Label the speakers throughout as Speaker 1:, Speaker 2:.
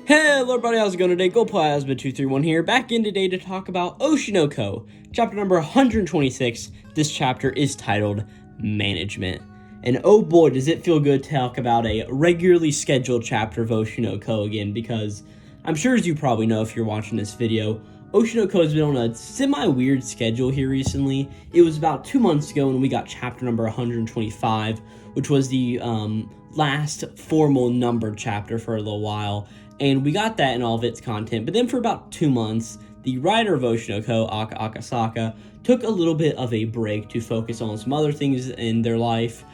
Speaker 1: Hello everybody, how's it going today? Glowplasma231 here, back in today to talk about Oshi, chapter number 126. This chapter is titled Management. And oh boy, does it feel good to talk about a regularly scheduled chapter of Oshi again, because I'm sure as you probably know if you're watching this video, Oshi has been on a semi-weird schedule here recently. It was about 2 months ago when we got chapter number 125, which was the last formal numbered chapter for a little while. And we got that in all of its content, but then for about 2 months, the writer of Oshi, Aka Akasaka, took a little bit of a break to focus on some other things in their life.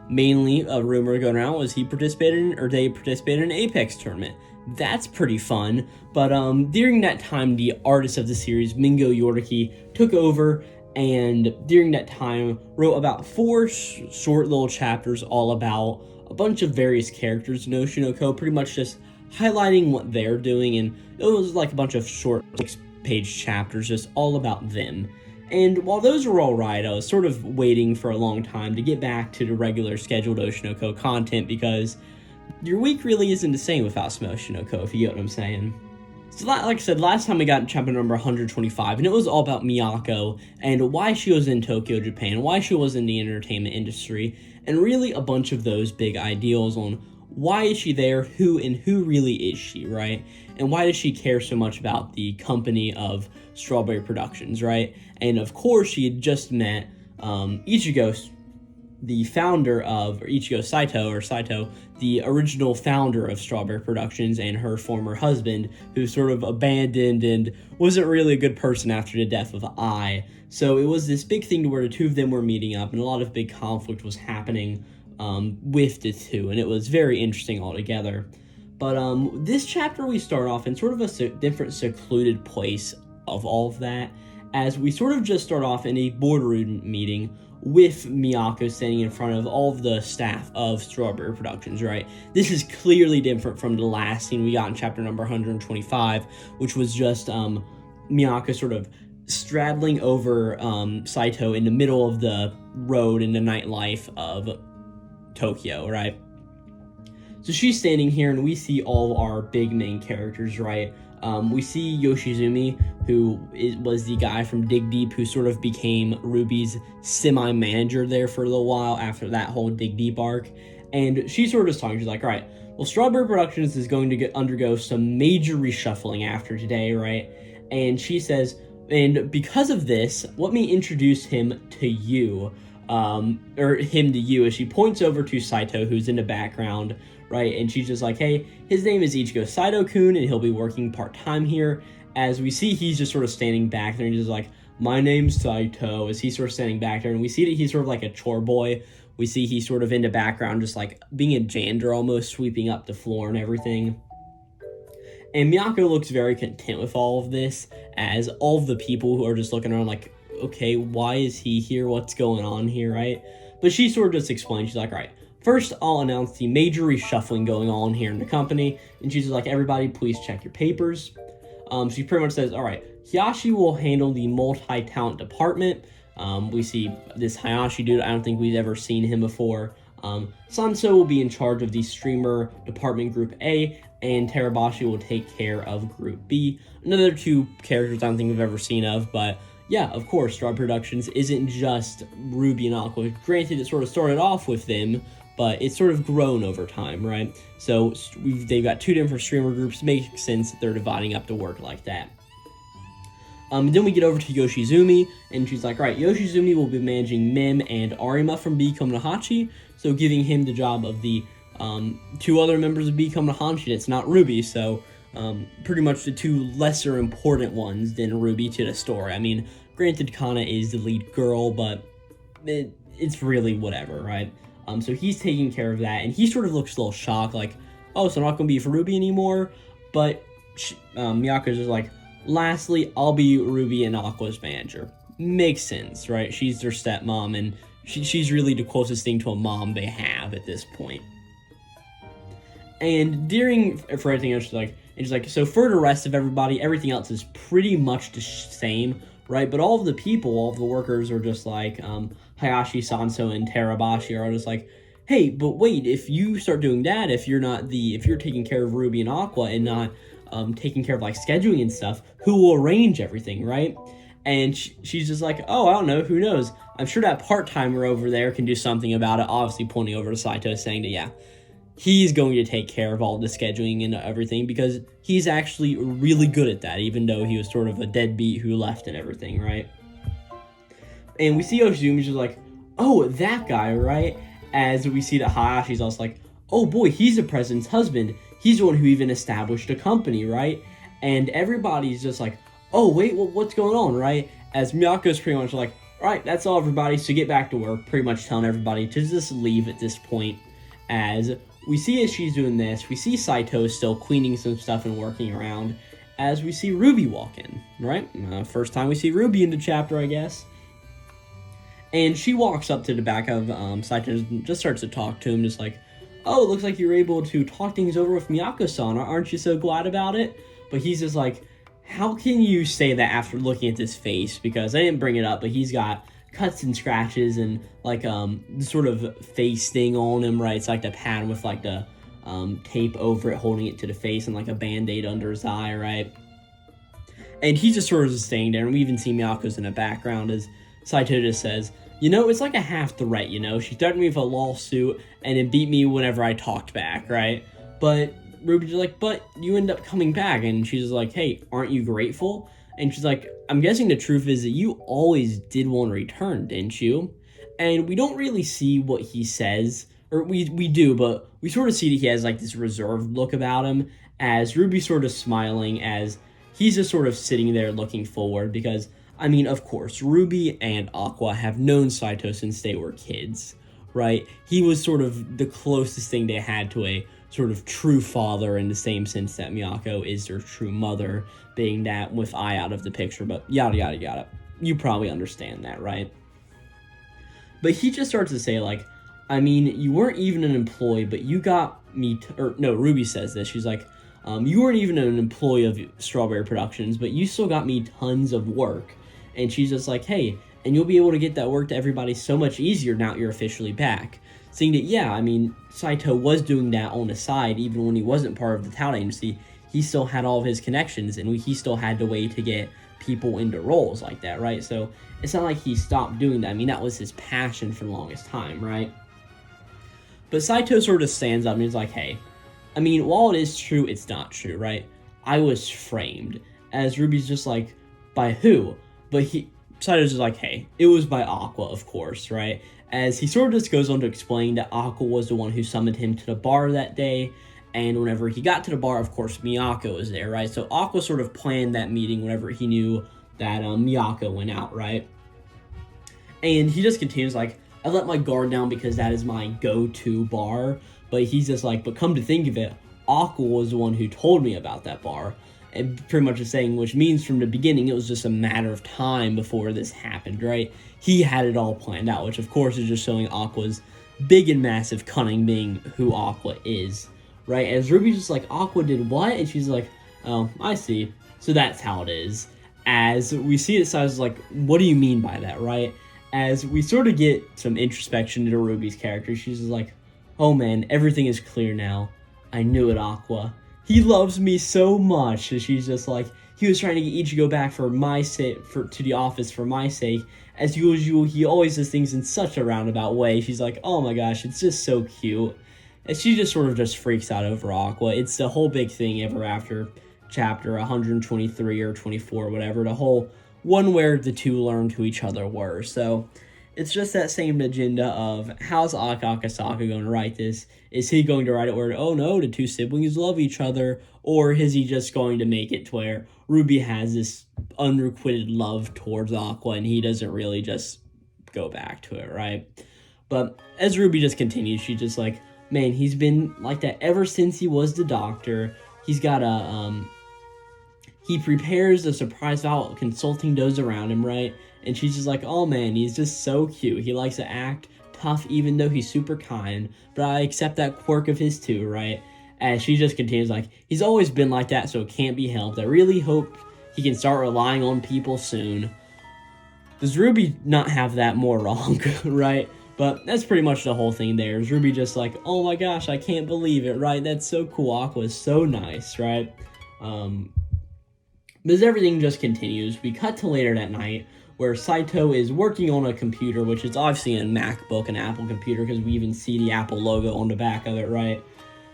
Speaker 1: Mainly, a rumor going around was they participated in an Apex tournament. That's pretty fun, but during that time, the artist of the series, Mingo Yoriki, took over, and during that time, wrote about 4 short little chapters all about a bunch of various characters in Oshi, pretty much just highlighting what they're doing, and it was like a bunch of short 6-page chapters just all about them. And while those were all right, I was sort of waiting for a long time to get back to the regular scheduled Oshi content, because your week really isn't the same without some Oshi, if you get what I'm saying. So like I said, last time we got chapter number 125, and it was all about Miyako and why she was in Tokyo, Japan, why she was in the entertainment industry, and really a bunch of those big ideals on why is she there, who really is she, right? And why does she care so much about the company of Strawberry Productions, right? And of course, she had just met Ichigo, the founder of, or Ichigo Saito, the original founder of Strawberry Productions, and her former husband, who sort of abandoned and wasn't really a good person after the death of Ai. So it was this big thing to where the two of them were meeting up, and a lot of big conflict was happening with the two, and it was very interesting altogether. But this chapter we start off in sort of a different secluded place of all of that, as we sort of just start off in a boardroom meeting with Miyako standing in front of all of the staff of Strawberry Productions, right? This is clearly different from the last scene we got in chapter number 125, which was just Miyako sort of straddling over Saito in the middle of the road in the nightlife of Tokyo, right? So she's standing here, and we see all of our big main characters, right? We see Yoshizumi, who was the guy from Dig Deep, who sort of became Ruby's semi-manager there for a little while after that whole Dig Deep arc. And she sort of is talking, she's like, all right, well, Strawberry Productions is going to undergo some major reshuffling after today, right? And she says, and because of this, let me introduce him to you. Or him to you, as she points over to Saito, who's in the background, right? And she's just like, hey, his name is Ichigo Saito-kun, and he'll be working part-time here. As we see, he's just sort of standing back there, and he's just like, my name's Saito, as he's sort of standing back there, and we see that he's sort of like a chore boy. We see he's sort of in the background, just like being a janitor almost, sweeping up the floor and everything. And Miyako looks very content with all of this, as all of the people who are just looking around like, okay, why is he here? What's going on here, right? But she sort of just explains, she's like, all right, first I'll announce the major reshuffling going on here in the company. And she's like, everybody, please check your papers. She pretty much says, all right, Hiyashi will handle the multi-talent department. We see this Hayashi dude, I don't think we've ever seen him before. Sanso will be in charge of the streamer department group A, and Terabashi will take care of group B. Another 2 characters I don't think we've ever seen of, but yeah, of course, Strawberry Productions isn't just Ruby and Aqua. Granted, it sort of started off with them, but it's sort of grown over time, right? So they've got 2 different streamer groups. Makes sense that they're dividing up the work like that. Then we get over to Yoshizumi, and she's like, all right, Yoshizumi will be managing Mem and Arima from Become Nahachi, so giving him the job of the 2 other members of Become Nahachi that's not Ruby, so pretty much the 2 lesser important ones than Ruby to the story. I mean, granted, Kana is the lead girl, but it's really whatever, right? So he's taking care of that, and he sort of looks a little shocked, like, oh, so I'm not going to be for Ruby anymore? But Miyako's just like, lastly, I'll be Ruby and Aqua's manager. Makes sense, right? She's their stepmom, and she's really the closest thing to a mom they have at this point. And for everything else, she's like, so for the rest of everybody, everything else is pretty much the same, right? But all of the people, all of the workers are just like, Hayashi, Sanso, and Terabashi are just like, hey, but wait, if you start doing that, if you're taking care of Ruby and Aqua and not taking care of like scheduling and stuff, who will arrange everything, right? And she's just like, oh, I don't know, who knows? I'm sure that part-timer over there can do something about it, obviously pointing over to Saito, saying that, yeah, he's going to take care of all the scheduling and everything because he's actually really good at that, even though he was sort of a deadbeat who left and everything, right? And we see Oshizumi's just like, oh, that guy, right? As we see that Hayashi's also like, oh boy, he's the president's husband. He's the one who even established a company, right? And everybody's just like, oh, wait, well, what's going on, right? As Miyako's pretty much like, all right, that's all, everybody, so get back to work, pretty much telling everybody to just leave at this point. As we see as she's doing this, we see Saito still cleaning some stuff and working around, as we see Ruby walk in, right? First time we see Ruby in the chapter, I guess. And she walks up to the back of Saito and just starts to talk to him, just like, oh, it looks like you're able to talk things over with Miyako-san, aren't you so glad about it? But he's just like, how can you say that after looking at his face? Because I didn't bring it up, but he's got cuts and scratches and like sort of face thing on him, right? It's like the pad with like the tape over it, holding it to the face, and like a band-aid under his eye, right? And he's just sort of just staying there, and we even see Miyako's in the background as Saito just says, you know, it's like a half threat, you know? She threatened me with a lawsuit and then beat me whenever I talked back, right? But Ruby's like, but you end up coming back. And she's like, hey, aren't you grateful? And she's like, I'm guessing the truth is that you always did want to return, didn't you? And we don't really see what he says, or we do, but we sort of see that he has like this reserved look about him, as Ruby's sort of smiling as he's just sort of sitting there looking forward, because I mean, of course, Ruby and Aqua have known Saito since they were kids, right? He was sort of the closest thing they had to a sort of true father, in the same sense that Miyako is their true mother, being that with Ai out of the picture, but yada yada yada. You probably understand that, right? But he just starts to say, like, I mean, you weren't even an employee, but you got me, Ruby says this, she's like, you weren't even an employee of Strawberry Productions, but you still got me tons of work. And she's just like, hey, and you'll be able to get that work to everybody so much easier now you're officially back. Saying that, yeah, I mean, Saito was doing that on the side, even when he wasn't part of the talent agency. He still had all of his connections, and he still had the way to get people into roles like that, right? So it's not like he stopped doing that. I mean, that was his passion for the longest time, right? But Saito sort of stands up and he's like, hey, I mean, while it is true, it's not true, right? I was framed. As Ruby's just like, by who? But Saito's just like, hey, it was by Aqua, of course, right? As he sort of just goes on to explain that Aqua was the one who summoned him to the bar that day, and whenever he got to the bar, of course, Miyako was there, right? So Aqua sort of planned that meeting whenever he knew that Miyako went out, right? And he just continues like, I let my guard down because that is my go-to bar, but he's just like, but come to think of it, Aqua was the one who told me about that bar. And pretty much is saying, which means from the beginning it was just a matter of time before this happened, right? He had it all planned out, which of course is just showing Aqua's big and massive cunning, being who Aqua is, right? As Ruby's just like, Aqua did what? And she's like, oh, I see. So that's how it is. As we see it, Saito's like, what do you mean by that, right? As we sort of get some introspection into Ruby's character, she's just like, oh man, everything is clear now. I knew it, Aqua. He loves me so much. And she's just like, he was trying to get Ichigo back for my sake, to the office for my sake. As usual, he always does things in such a roundabout way. She's like, oh my gosh, it's just so cute. And she just sort of just freaks out over Aqua. It's the whole big thing ever after chapter 123 or 24, whatever. The whole one where the two learned who each other were. So it's just that same agenda of, how's Akasaka going to write this? Is he going to write it where, oh no, the two siblings love each other? Or is he just going to make it to where Ruby has this unrequited love towards Aqua and he doesn't really just go back to it, right? But as Ruby just continues, she's just like, man, he's been like that ever since he was the doctor. He's got he prepares a surprise vow consulting those around him, right? And she's just like, oh man, he's just so cute. He likes to act tough even though he's super kind, but I accept that quirk of his too, right? As she just continues like, he's always been like that, so it can't be helped. I really hope he can start relying on people soon. Does Ruby not have that more wrong, right? But that's pretty much the whole thing there. Is Ruby just like, oh my gosh, I can't believe it, right? That's so cool. Aqua is so nice, right? But as everything just continues, we cut to later that night where Saito is working on a computer, which is obviously a MacBook, an Apple computer, because we even see the Apple logo on the back of it, right?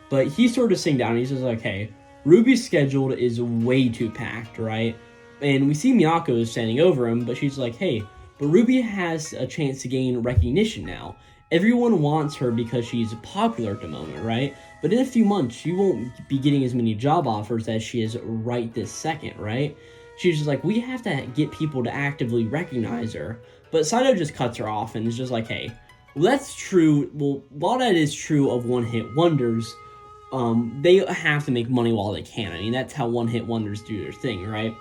Speaker 1: But he's sort of sitting down and he's just like, hey, Ruby's schedule is way too packed, right? And we see Miyako standing over him, but she's like, hey, but Ruby has a chance to gain recognition now. Everyone wants her because she's popular at the moment, right? But in a few months, she won't be getting as many job offers as she is right this second, right? She's just like, we have to get people to actively recognize her. But Saito just cuts her off and is just like, hey, well, that's true. Well, while that is true of one-hit wonders, they have to make money while they can. I mean, that's how one-hit wonders do their thing, right?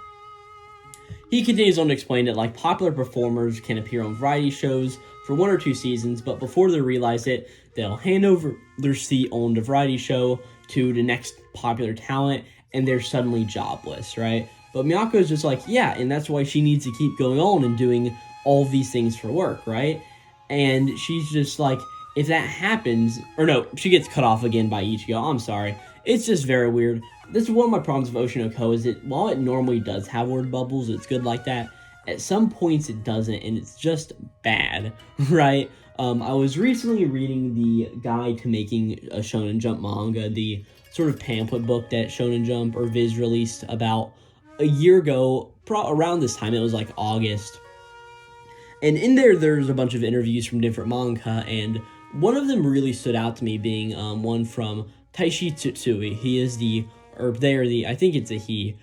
Speaker 1: He continues on to explain that, like, popular performers can appear on variety shows for 1 or 2 seasons, but before they realize it, they'll hand over their seat on the variety show to the next popular talent, and they're suddenly jobless, right? But Miyako's just like, yeah, and that's why she needs to keep going on and doing all of these things for work, right? And she's just like, if that happens, or no, she gets cut off again by Ichigo, I'm sorry. It's just very weird. This is one of my problems with Oshi no Ko, is that while it normally does have word bubbles, it's good like that, at some points it doesn't, and it's just bad, right? I was recently reading the guide to making a Shonen Jump manga, the sort of pamphlet book that Shonen Jump or Viz released about a year ago, around this time. It was like August. And in there's a bunch of interviews from different manga, and one of them really stood out to me, being one from Taishi Tsutsui. He is I think it's a he.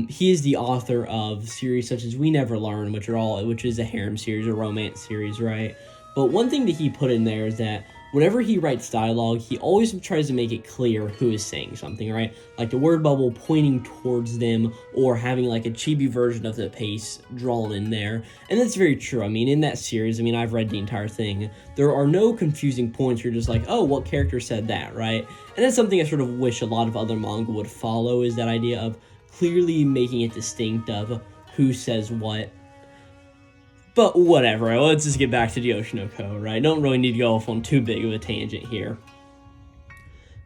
Speaker 1: He is the author of series such as We Never Learn, which is a harem series, a romance series, right? But one thing that he put in there is that whenever he writes dialogue, he always tries to make it clear who is saying something, right? Like the word bubble pointing towards them, or having like a chibi version of the pace drawn in there. And that's very true. I mean, in that series, I've read the entire thing. There are no confusing points. You're just like, oh, what character said that, right? And that's something I sort of wish a lot of other manga would follow, is that idea of clearly making it distinct of who says what. But whatever, right? Let's just get back to the Oshi no Ko, right? Don't really need to go off on too big of a tangent here.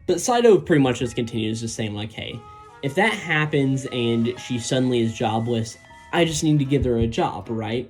Speaker 1: But Saito pretty much just continues just saying like, hey, if that happens and she suddenly is jobless, I just need to give her a job, right?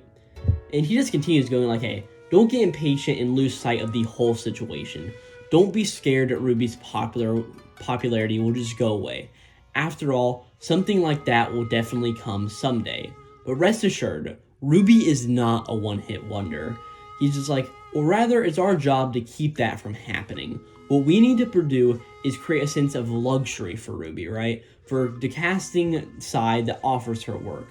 Speaker 1: And he just continues going like, hey, don't get impatient and lose sight of the whole situation. Don't be scared that Ruby's popularity will just go away. After all, something like that will definitely come someday. But rest assured, Ruby is not a one-hit wonder. He's just like, or rather, it's our job to keep that from happening. What we need to do is create a sense of luxury for Ruby, right? For the casting side that offers her work.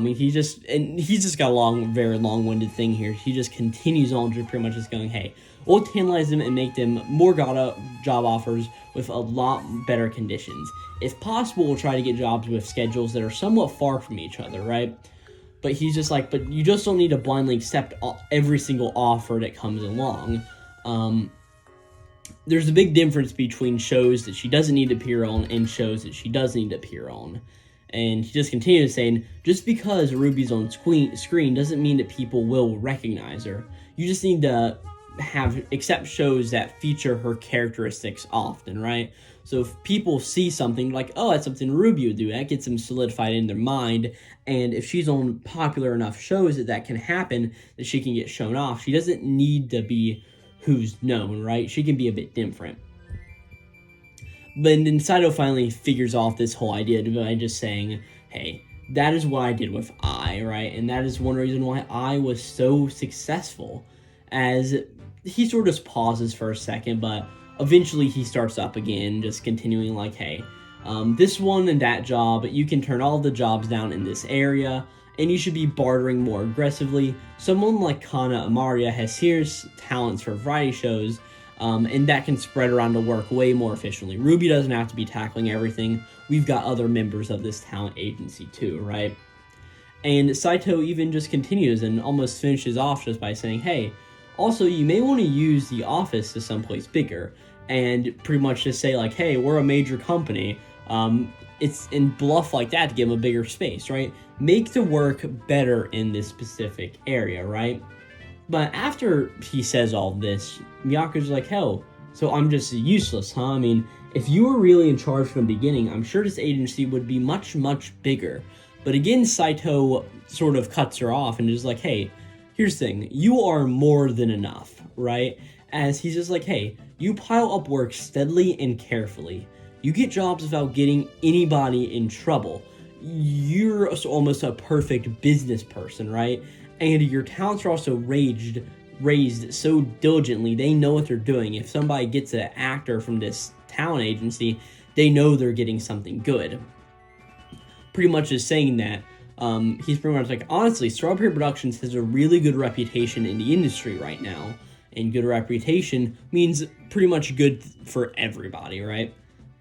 Speaker 1: He's just got a very long-winded thing here. He just continues on to pretty much just going, hey, we'll tantalize them and make them more job offers with a lot better conditions. If possible, we'll try to get jobs with schedules that are somewhat far from each other, right? But he's just like, but you just don't need to blindly accept every single offer that comes along. There's a big difference between shows that she doesn't need to appear on and shows that she does need to appear on. And he just continues saying, just because Ruby's on screen doesn't mean that people will recognize her. You just need to accept shows that feature her characteristics often, right? So if people see something like, oh, that's something Ruby would do, that gets them solidified in their mind. And if she's on popular enough shows that can happen, that she can get shown off. She doesn't need to be who's known, right? She can be a bit different. But then Saito finally figures off this whole idea by just saying, hey, that is what I did with I, right? And that is one reason why I was so successful. As he sort of just pauses for a second, but eventually he starts up again, just continuing like, hey, this one and that job, you can turn all the jobs down in this area, and you should be bartering more aggressively. Someone like Kana Amaria has serious talents for variety shows, and that can spread around the work way more efficiently. Ruby doesn't have to be tackling everything. We've got other members of this talent agency too, right? And Saito even just continues and almost finishes off just by saying, hey, also, you may want to use the office to someplace bigger, and pretty much just say like, hey, we're a major company. It's in bluff like that to give them a bigger space, right? Make the work better in this specific area, right? But after he says all this, Miyako's like, hell, so I'm just useless, huh? I mean, if you were really in charge from the beginning, I'm sure this agency would be much, much bigger. But again, Saito sort of cuts her off and is like, hey, here's the thing. You are more than enough, right? As he's just like, hey, you pile up work steadily and carefully. You get jobs without getting anybody in trouble. You're almost a perfect business person, right? And your talents are also raised so diligently, they know what they're doing. If somebody gets an actor from this talent agency, they know they're getting something good. Pretty much just saying that, he's pretty much like, honestly, Strawberry Productions has a really good reputation in the industry right now. And good reputation means pretty much good for everybody, right?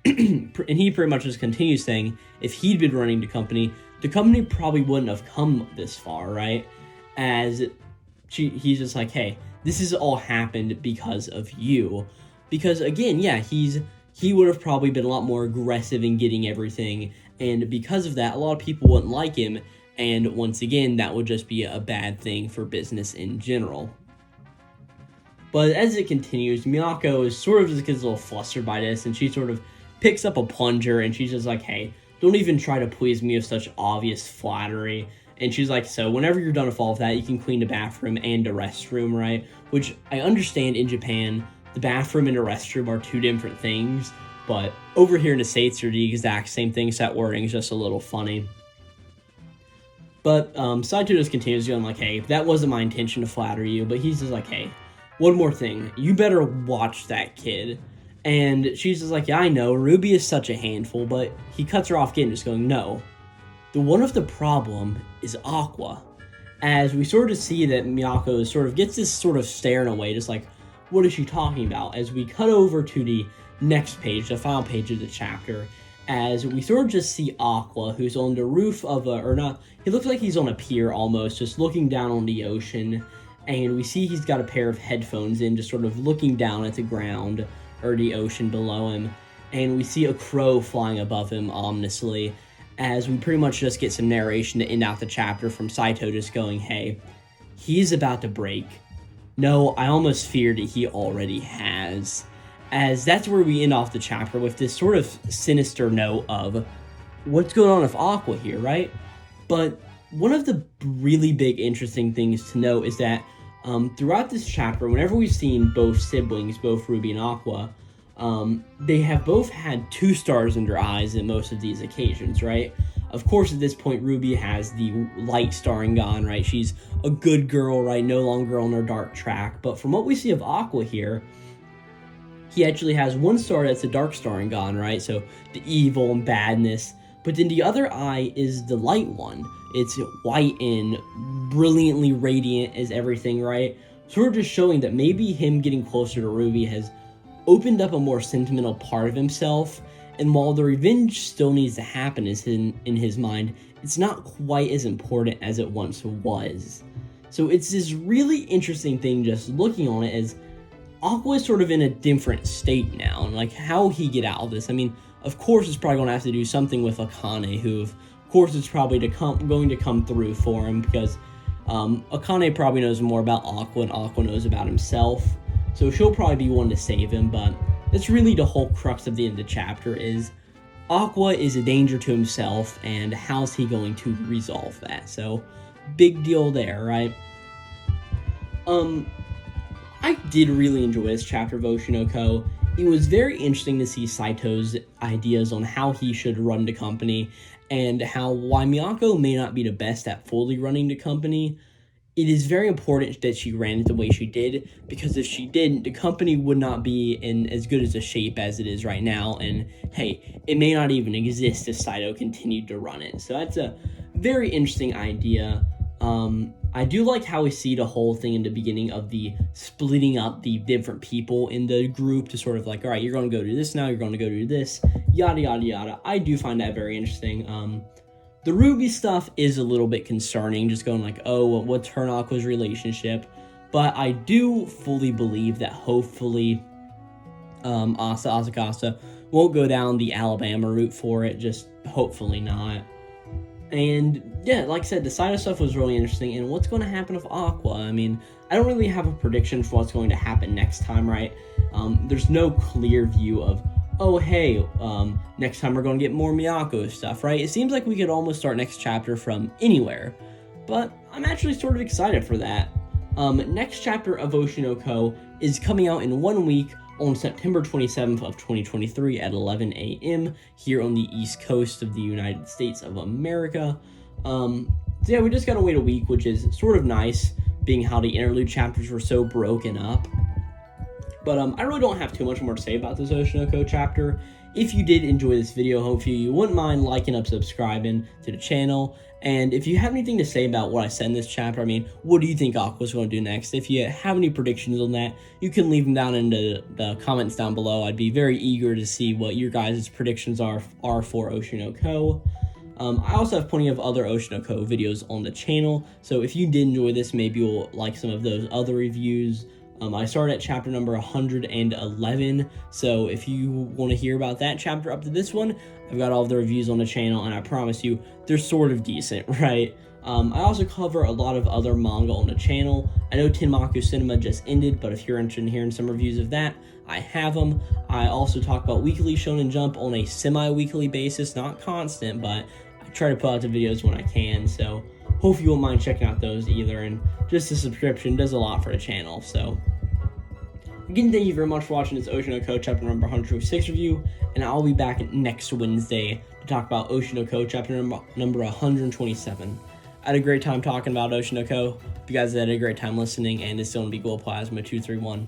Speaker 1: And he pretty much just continues saying, if he'd been running the company probably wouldn't have come this far, right? As he's just like, hey, this has all happened because of you. Because again, yeah, he would have probably been a lot more aggressive in getting everything, and because of that, a lot of people wouldn't like him, and once again, that would just be a bad thing for business in general. But as it continues, Miyako is sort of just gets a little flustered by this, and she sort of picks up a plunger, and she's just like, hey, don't even try to please me with such obvious flattery. And she's like, so whenever you're done with all of that, you can clean the bathroom and the restroom, right? Which I understand in Japan, the bathroom and the restroom are two different things, but over here in the States, they're the exact same thing, so that wording is just a little funny. But Saito just continues going like, hey, that wasn't my intention to flatter you, but he's just like, hey, one more thing, you better watch that kid. And she's just like, yeah, I know, Ruby is such a handful, but he cuts her off again, just going, no. The one of the problem is Aqua. As we sort of see that Miyako sort of gets this sort of staring away, just like, what is she talking about? As we cut over to the next page, the final page of the chapter, as we sort of just see Aqua, who's on the roof of he looks like he's on a pier almost, just looking down on the ocean, and we see he's got a pair of headphones in, just sort of looking down at the ground, or the ocean below him, and we see a crow flying above him ominously, as we pretty much just get some narration to end out the chapter from Saito just going, hey, he's about to break. No, I almost feared that he already has. As that's where we end off the chapter with this sort of sinister note of what's going on with Aqua here, right? But one of the really big interesting things to note is that throughout this chapter, whenever we've seen both siblings, both Ruby and Aqua, they have both had 2 stars in their eyes in most of these occasions, right? Of course, at this point, Ruby has the light starring gone, right? She's a good girl, right? No longer on her dark track. But from what we see of Aqua here, he actually has 1 star that's a dark starring gone, right? So the evil and badness. But then the other eye is the light one. It's white and brilliantly radiant as everything, right? Sort of just showing that maybe him getting closer to Ruby has opened up a more sentimental part of himself, and while the revenge still needs to happen in his mind, it's not quite as important as it once was. So it's this really interesting thing just looking on it, as Aqua is sort of in a different state now, and like how he get out of this. I mean, of course it's probably going to have to do something with Akane, who of course is probably going to come through for him, because Akane probably knows more about Aqua and Aqua knows about himself. So she'll probably be one to save him, but that's really the whole crux of the end of the chapter, is Aqua is a danger to himself, and how's he going to resolve that? So, big deal there, right? I did really enjoy this chapter of Oshi no Ko. It was very interesting to see Saito's ideas on how he should run the company, and why Miyako may not be the best at fully running the company. It is very important that she ran it the way she did, because if she didn't, the company would not be in as good as a shape as it is right now, and hey, it may not even exist if Saito continued to run it. So that's a very interesting idea. I do like how we see the whole thing in the beginning of the splitting up the different people in the group to sort of like, all right, you're going to go do this now, you're going to go do this, yada, yada, yada. I do find that very interesting. The Ruby stuff is a little bit concerning, just going like, oh, what's her and Aqua's relationship? But I do fully believe that hopefully Asakasa won't go down the Alabama route for it, just hopefully not. And yeah, like I said, the Saito stuff was really interesting, and what's going to happen with Aqua? I mean, I don't really have a prediction for what's going to happen next time, right? There's no clear view of, oh, hey, next time we're going to get more Miyako stuff, right? It seems like we could almost start next chapter from anywhere, but I'm actually sort of excited for that. Next chapter of Oshi no Ko is coming out in 1 week on September 27th of 2023 at 11 a.m. here on the East Coast of the United States of America. So yeah, we just gotta wait a week, which is sort of nice, being how the interlude chapters were so broken up. But I really don't have too much more to say about this Oshi no Ko chapter. If you did enjoy this video, hopefully you wouldn't mind liking up, subscribing to the channel. And if you have anything to say about what I said in this chapter, I mean, what do you think Aqua's going to do next? If you have any predictions on that, you can leave them down in the comments down below. I'd be very eager to see what your guys' predictions are for Oshi no Ko. I also have plenty of other Oshi no Ko videos on the channel, so if you did enjoy this, maybe you'll like some of those other reviews. I started at chapter number 111, so if you want to hear about that chapter up to this one, I've got all of the reviews on the channel, and I promise you, they're sort of decent, right? I also cover a lot of other manga on the channel. I know Tenmaku Cinema just ended, but if you're interested in hearing some reviews of that, I have them. I also talk about Weekly Shonen Jump on a semi-weekly basis, not constant, but I try to put out the videos when I can, so hope you won't mind checking out those either, and just a subscription does a lot for the channel. So again, thank you very much for watching this Oshi no Ko chapter number 106 review, and I'll be back next Wednesday to talk about Oshi no Ko chapter number 127. I had a great time talking about Oshi no Ko. Hope you guys had a great time listening, and it's going to be Glowplasma231.